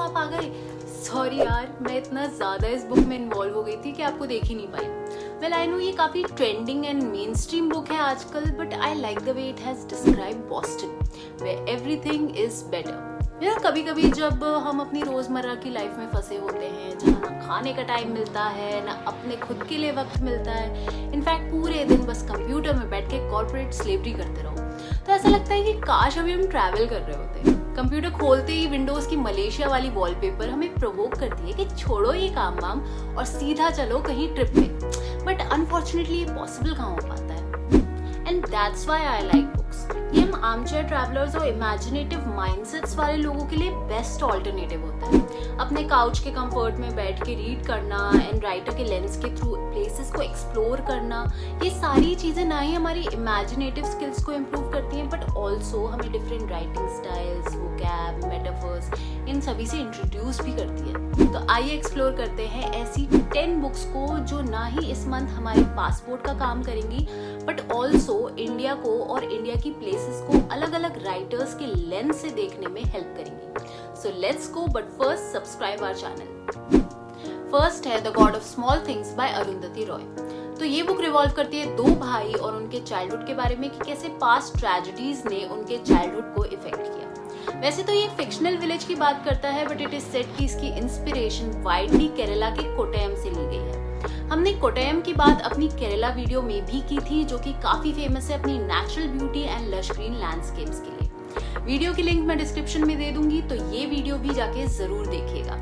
आप आ गए। सॉरी यार, मैं इतना ज़्यादा इस बुक में इन्वॉल्व हो गई थी कि आपको देख ही नहीं पाई। वेल आई नो ये काफ़ी trending and mainstream book है आजकल, but I like the way it has describe Boston where everything is better. यार कभी कभी जब हम अपनी रोज़मर्रा की लाइफ में फंसे होते हैं, जहाँ ना खाने का टाइम मिलता है ना अपने खुद के लिए वक्त मिलता है, इनफैक्ट पूरे दिन बस कंप्यूटर में बैठ के कॉर्पोरेट स्लेवरी करते रहो, तो ऐसा लगता है कि काश अभी हम ट्रैवल कर रहे होते। कंप्यूटर खोलते ही विंडोज की मलेशिया वाली वॉलपेपर हमें प्रोवोक करती है कि छोड़ो ये काम वाम और सीधा चलो कहीं ट्रिप पे, बट अनफॉर्चुनेटली ये पॉसिबल कहाँ हो पाता है। And that's why I like books. ये हम आर्मचेयर ट्रैवलर्स और इमेजिनेटिव माइंडसेट्स वाले लोगों के लिए बेस्ट ऑल्टरनेटिव होता है। अपने काउच के कंफर्ट में बैठ के रीड करना एंड राइटर के लेंस के थ्रू प्लेसेस को एक्सप्लोर करना, ये सारी चीज़ें ना ही हमारी इमेजिनेटिव स्किल्स को इम्प्रूव करती हैं, बट ऑल्सो हमें different writing styles, vocab, metaphors, इन सभी से इंट्रोड्यूस भी करती है। तो आइए एक्सप्लोर करते हैं ऐसी 10 बुक्स को जो ना ही इस मंथ हमारे पासपोर्ट का काम करेंगी, बट ऑल्सो इंडिया को और इंडिया की प्लेसेस को अलग अलग राइटर्स के लेंस से देखने में हेल्प करेंगी। So let's go, but first subscribe our channel. First है the god of small things by Arundhati Roy. तो ये बुक रिवॉल्व करती है दो भाई और उनके चाइल्डहुड के बारे में कि कैसे पास्ट ट्रेजेडीज ने उनके चाइल्डहुड को इफेक्ट किया। वैसे तो ये फिक्शनल विलेज की बात करता है, बट इट इज सेट कि इसकी इंस्पिरेशन वाइडली केरला के कोट्टयम से ली गई है। हमने कोट्टयम की बात अपनी केरला वीडियो में भी की थी, जो कि काफी फेमस है अपनी natural beauty and lush green landscapes के लिए। वीडियो की लिंक मैं डिस्क्रिप्शन में दे दूंगी, तो ये वीडियो भी जाके जरूर देखिएगा।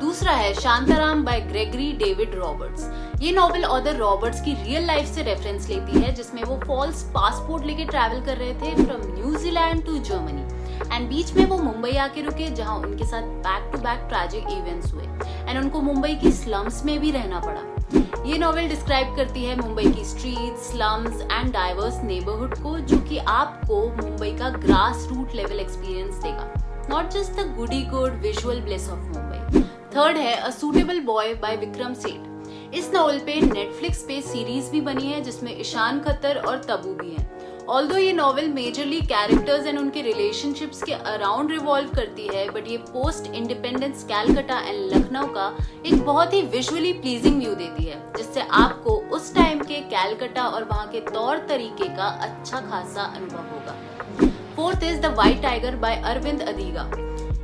दूसरा है Shantaram by Gregory David Roberts. ये नॉवेल ऑथर रॉबर्ट्स की रियल लाइफ से रेफरेंस लेती है, जिसमें वो फॉल्स पासपोर्ट लेके ट्रैवल कर रहे थे from New Zealand to Germany, and बीच में वो मुंबई आके रुके, जहां उनके साथ back to back tragic events हुए एंड उनको मुंबई की स्लम्स में भी रहना पड़ा। ये नॉवेल डिस्क्राइब करती है मुंबई की streets, slums and diverse neighbourhood को, जो कि आपको मुंबई का ग्रास रूट लेवल एक्सपीरियंस देगा, not just the goody good visual bliss of Mumbai. Third है a suitable boy by Vikram Seth. इस नॉवेल पे नेटफ्लिक्स पे सीरीज भी बनी है, जिसमें ईशान खत्तर और तबू भी हैं। ऑल्दो ये नॉवेल मेजरली कैरेक्टर्स एंड उनके रिलेशनशिप्स के अराउंड रिवॉल्व करती है, बट ये post independence Calcutta and Lucknow का एक बहुत ही विजुअली प्लीजिंग व्यू देती है, जिससे आपको उस टाइम के कैलकाटा और वहाँ के तौर तरीके का अच्छा खासा अनुभव होगा। Fourth is the white tiger by Aravind Adiga.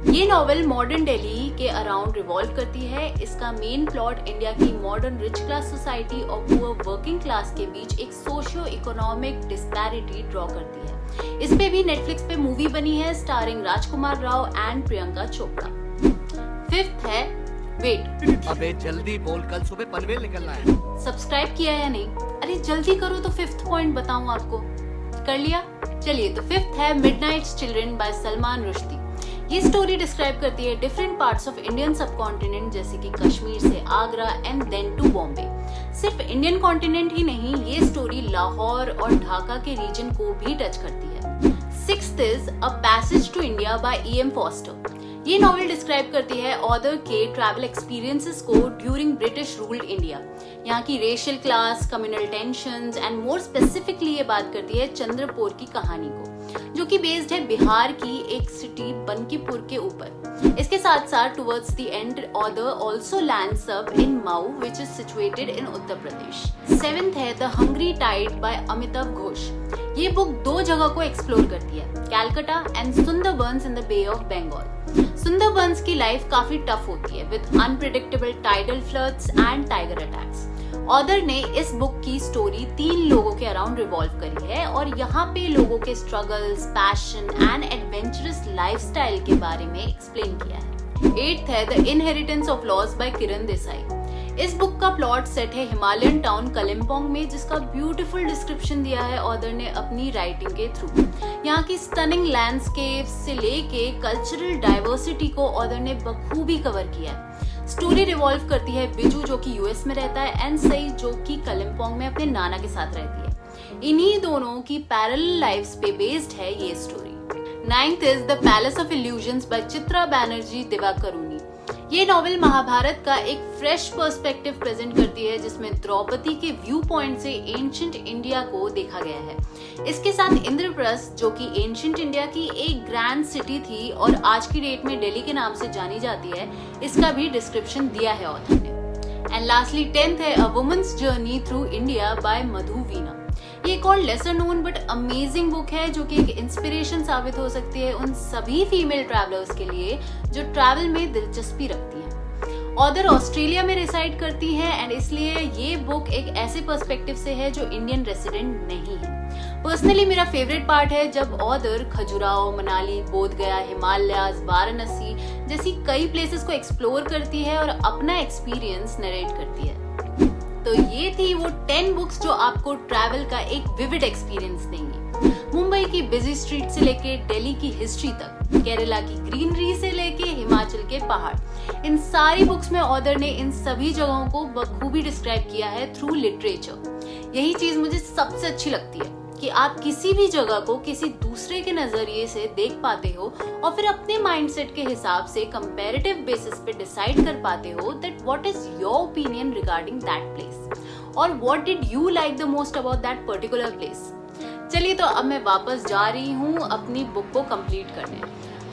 ये नॉवेल मॉडर्न दिल्ली के अराउंड रिवॉल्व करती है। इसका मेन प्लॉट इंडिया की मॉडर्न रिच क्लास सोसाइटी और पुअर वर्किंग क्लास के बीच एक सोशियो इकोनॉमिक डिस्पैरिटी ड्रॉ करती है। इस पे भी नेटफ्लिक्स पे मूवी बनी है starring Rajkumar Rao and Priyanka Chopra. Fifth है वेट। अबे जल्दी बोल, कल सुबह पनवेल निकलना है। सब्सक्राइब किया या नहीं? अरे जल्दी करो तो फिफ्थ पॉइंट बताऊं आपको। कर लिया? चलिए, तो फिफ्थ है midnight's children by Salman Rushdie. ये स्टोरी डिस्क्राइब करती है different parts of Indian subcontinent, जैसे कि कश्मीर से Agra and then to Bombay. सिर्फ इंडियन कॉन्टिनेंट ही नहीं, ये स्टोरी लाहौर और ढाका के रीजन को भी टच करती है। Sixth is a passage to India by E.M. Forster. ये नॉवेल डिस्क्राइब करती है ऑथर के ट्रैवल एक्सपीरियंसेस को ड्यूरिंग ब्रिटिश रूल्ड इंडिया, यहाँ की racial class, communal tensions and more specifically ये बात करती है चंद्रपुर की कहानी को, जो कि बेस्ड है बिहार की एक सिटी बनकीपुर के ऊपर। इसके साथ साथ towards the end author also lands up in माऊ, which is situated in Uttar Pradesh. Seventh है the hungry Tide bye Amitabh Ghosh. ये बुक दो जगह को एक्सप्लोर करती है, Calcutta and Sundarbans in the bay of Bengal. Sundarbans की लाइफ काफी टफ होती है with unpredictable tidal floods and tiger attacks. Author ने इस बुक की स्टोरी 3 लोगों के अराउंड रिवॉल्व करी है और यहाँ पे लोगों के struggles, passion and adventurous lifestyle के बारे में एक्सप्लेन किया है। 8th है the inheritance of loss by Kiran Desai. इस बुक का प्लॉट सेट है हिमालयन टाउन कलिम्पोंग में, जिसका ब्यूटीफुल डिस्क्रिप्शन दिया है ऑथर ने अपनी राइटिंग के थ्रू। यहाँ की स्टनिंग लैंडस्केप्स से लेके कल्चरल डाइवर्सिटी को ऑथर ने बखूबी कवर किया है। स्टोरी रिवॉल्व करती है बिजू, जो कि यूएस में रहता है, एंड सई, जो कि कलिम्पोंग में अपने नाना के साथ रहती है। इन्हीं दोनों की पैरेलल लाइफ्स पे बेस्ड है ये story. 9th is the palace of illusions by Chitra Banerjee Divakaruni. ये नॉवेल महाभारत का एक फ्रेश पर्सपेक्टिव प्रेजेंट करती है, जिसमें द्रौपदी के व्यू पॉइंट से एंशिएंट इंडिया को देखा गया है। इसके साथ इंद्रप्रस्थ, जो कि एंशिएंट इंडिया की एक ग्रैंड सिटी थी और आज की डेट में दिल्ली के नाम से जानी जाती है, इसका भी डिस्क्रिप्शन दिया है ऑथर ने। एंड लास्टली 10th है a woman's journey through India by Madhu Veena. ये एक और lesser known but amazing book है, जो कि एक इंस्पिरेशन साबित हो सकती है उन सभी फीमेल ट्रैवलर्स के लिए जो ट्रैवल में दिलचस्पी रखती हैं। ऑथर ऑस्ट्रेलिया में रिसाइड करती है एंड इसलिए ये बुक एक ऐसे पर्सपेक्टिव से है जो इंडियन रेसिडेंट नहीं है। पर्सनली मेरा फेवरेट पार्ट है जब ऑथर खजुराहो, मनाली, बोधगया, हिमालयाज, वाराणसी जैसी कई प्लेसेस को एक्सप्लोर करती है और अपना एक्सपीरियंस नरेट करती है। तो ये थी वो 10 बुक्स जो आपको ट्रैवल का एक विविड एक्सपीरियंस देंगी। मुंबई की बिजी स्ट्रीट से लेके दिल्ली की हिस्ट्री तक, केरला की ग्रीनरी से लेके हिमाचल के पहाड़, इन सारी बुक्स में ऑथर ने इन सभी जगहों को बखूबी डिस्क्राइब किया है थ्रू लिटरेचर। यही चीज मुझे सबसे अच्छी लगती है कि आप किसी भी जगह को किसी दूसरे के नजरिए से देख पाते हो और फिर अपने माइंडसेट के हिसाब से कंपैरेटिव बेसिस पे डिसाइड कर पाते हो that what is your opinion regarding that place और what did you like the most about that particular place. चलिए, तो अब मैं वापस जा रही हूँ अपनी बुक को कंप्लीट करने।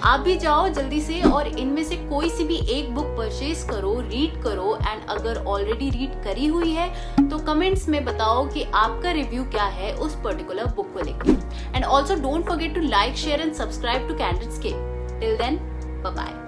आप भी जाओ जल्दी से और इनमें से कोई सी भी एक बुक परचेज करो, रीड करो एंड अगर ऑलरेडी रीड करी हुई है तो कमेंट्स में बताओ कि आपका रिव्यू क्या है उस पर्टिकुलर बुक को लेकर। And also don't forget to like, share and subscribe to candidates के। Till then, bye bye.